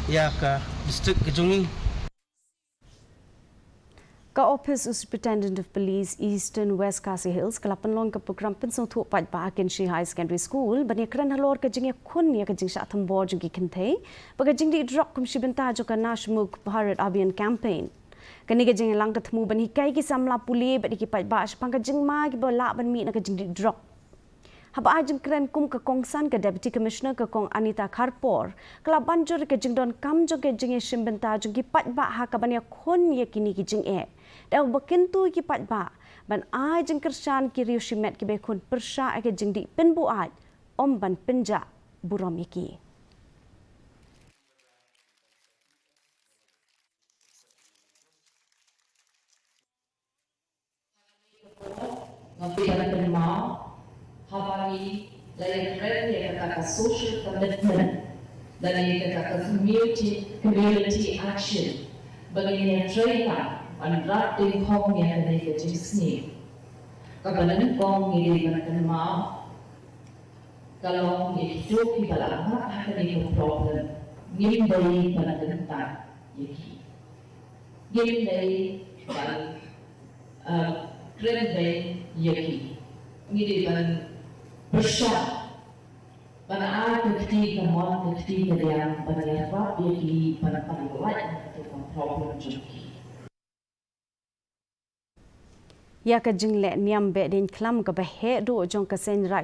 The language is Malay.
Ïakhun district Jingk. Ka Office Superintendent of Police Eastern West KHASI Hills kelapan long ke Prokram Pynsngewthuh Paidbah Kynthei High Secondary School bani kran Halor ke Ïakhun ya ke Jingshah Thombor juga Kynthei baga jingdi drop kum shibenta jo ka Nashmuk Bharat Abhiyan campaign kani ke jing lang ketemu bani kai ki samla puli bani ki Paidbah sepang ke jingma ki bola ban mi na ke jingdi drop haba ajeng kran kum ke kongsan ke Deputy Commissioner ke kong Anita Kharpor kala banjur ke jingdon kam jo ke jing shimbenta jo ki Paidbah ha ka bani Ïakhun ya kini ki jing Dah berkentu ki Paidbah ban ai jeng kershan ki riu shimet ki bekun Pyrshah ke jeng di penbu ai om ban penja buram iki. Ngapi kana penmau habari layan keren ya kata social commitment dan ya kata community action bagi yang cerita Anrat di kong yang ada di Jingk. Kabalan kong ini dengan mau kalau hidup di dalam ada di problem ngin dari pada tentang yaki. Ngin dari pada keren dari yaki. Ngin dari Pyrshah. Pada ada ketika mau ketika yang pada lepas yaki pada lain itu problem Jingk. Ya ke jing le niam be din klam ke behe do jong ke sen right